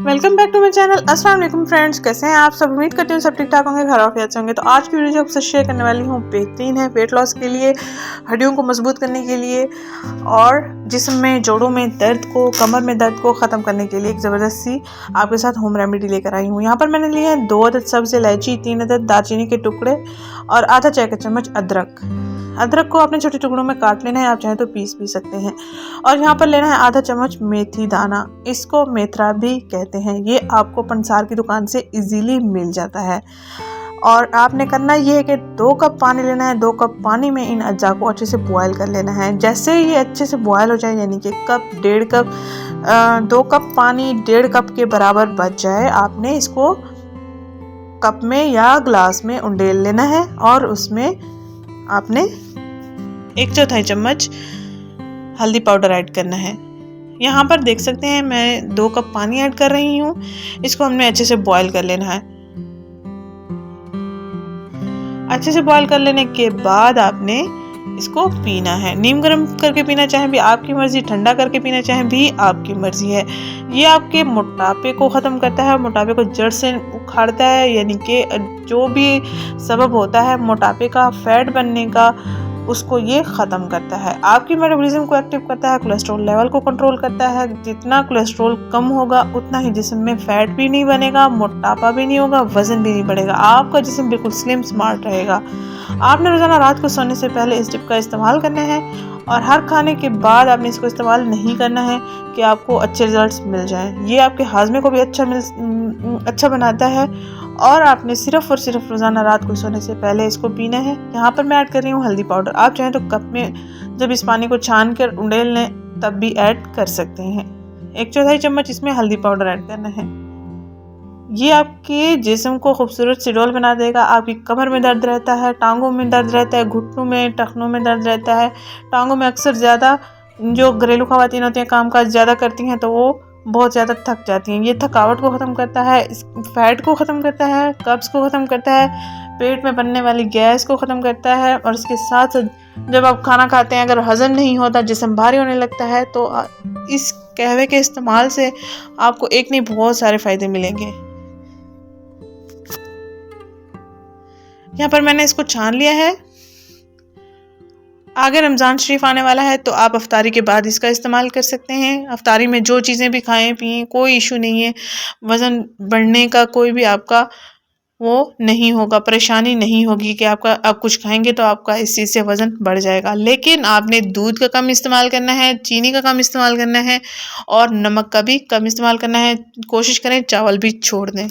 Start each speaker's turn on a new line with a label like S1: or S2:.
S1: Welcome back to my channel. अस्सलाम वालेकुम friends, कैसे हैं आप सब। उम्मीद करती हूँ सब ठीक ठाक होंगे, घर ऑफियत से होंगे। तो आज की वीडियो जो आपसे शेयर करने वाली हूँ बेहतरीन है वेट लॉस के लिए, हड्डियों को मजबूत करने के लिए और जिस्म में जोड़ों में दर्द को, कमर में दर्द को ख़त्म करने के लिए एक ज़बरदस्त सी आपके साथ होम रेमेडी लेकर आई हूँ। यहाँ पर मैंने लिए हैं 2 अदद सब्ज़ इलायची, 3 अदद दालचीनी के टुकड़े और आधा चाय का चम्मच अदरक। अदरक को आपने छोटे टुकड़ों में काट लेना है, आप चाहें तो पीस भी सकते हैं। और यहाँ पर लेना है आधा चम्मच मेथी दाना, इसको मेथरा भी कहते हैं। ये आपको पंसार की दुकान से इजीली मिल जाता है। और आपने करना ये है कि 2 कप पानी लेना है। 2 कप पानी में इन अज्जा को अच्छे से बॉयल कर लेना है। जैसे ये अच्छे से बॉयल हो जाए, यानी कि कप 1.5 कप 2 कप पानी 1.5 कप के बराबर बच जाए, आपने इसको कप में या ग्लास में उंडेल लेना है और उसमें आपने 1/4 चम्मच हल्दी पाउडर ऐड करना है। यहाँ पर देख सकते हैं मैं 2 कप पानी ऐड कर रही हूँ। इसको हमने अच्छे से बॉईल कर लेना है। अच्छे से बॉईल कर लेने के बाद आपने इसको पीना है। नीम गर्म करके पीना चाहे भी आपकी मर्जी, ठंडा करके पीना चाहे भी आपकी मर्जी है। ये आपके मोटापे को ख़त्म करता है, मोटापे को जड़ से उखाड़ता है, यानी कि जो भी सबब होता है मोटापे का, फैट बनने का, उसको ये ख़त्म करता है। आपकी मेटाबॉलिज्म को एक्टिव करता है, कोलेस्ट्रॉल लेवल को कंट्रोल करता है। जितना कोलेस्ट्रॉल कम होगा उतना ही जिस्म में फैट भी नहीं बनेगा, मोटापा भी नहीं होगा, वजन भी नहीं बढ़ेगा। आपका जिस्म बिल्कुल स्लिम स्मार्ट रहेगा। आपने रोज़ाना रात को सोने से पहले इस टिप का इस्तेमाल करना है और हर खाने के बाद आपने इसको इस्तेमाल नहीं करना है कि आपको अच्छे रिजल्ट्स मिल जाएं। ये आपके हाजमे को भी अच्छा बनाता है और आपने सिर्फ और सिर्फ रोज़ाना रात को सोने से पहले इसको पीना है। यहाँ पर मैं ऐड कर रही हूँ हल्दी पाउडर। आप चाहें तो कप में जब इस पानी को छान कर उंडेल लें तब भी ऐड कर सकते हैं। 1/4 चम्मच इसमें हल्दी पाउडर ऐड करना है। ये आपके जिस्म को खूबसूरत सिडोल बना देगा। आपकी कमर में दर्द रहता है, टांगों में दर्द रहता है, घुटनों में, टखनों में दर्द रहता है। टांगों में अक्सर ज़्यादा जो घरेलू ख़वातीन होती हैं, काम काज ज़्यादा करती हैं, तो वो बहुत ज़्यादा थक जाती हैं। ये थकावट को ख़त्म करता है, फैट को ख़त्म करता है, कब्ज़ को ख़त्म करता है, पेट में बनने वाली गैस को ख़त्म करता है। और इसके साथ जब आप खाना खाते हैं, अगर हज़म नहीं होता, जिस्म भारी होने लगता है, तो इस कहवे के इस्तेमाल से आपको एक नहीं बहुत सारे फ़ायदे मिलेंगे। यहाँ पर मैंने इसको छान लिया है। आगे रमज़ान शरीफ आने वाला है तो आप अफ्तारी के बाद इसका इस्तेमाल कर सकते हैं। अफ्तारी में जो चीज़ें भी खाएं पिएं कोई इशू नहीं है। वज़न बढ़ने का कोई भी आपका वो नहीं होगा, परेशानी नहीं होगी कि आप कुछ खाएंगे तो आपका इस चीज़ से वज़न बढ़ जाएगा। लेकिन आपने दूध का कम इस्तेमाल करना है, चीनी का कम इस्तेमाल करना है और नमक का भी कम इस्तेमाल करना है। कोशिश करें चावल भी छोड़ दें।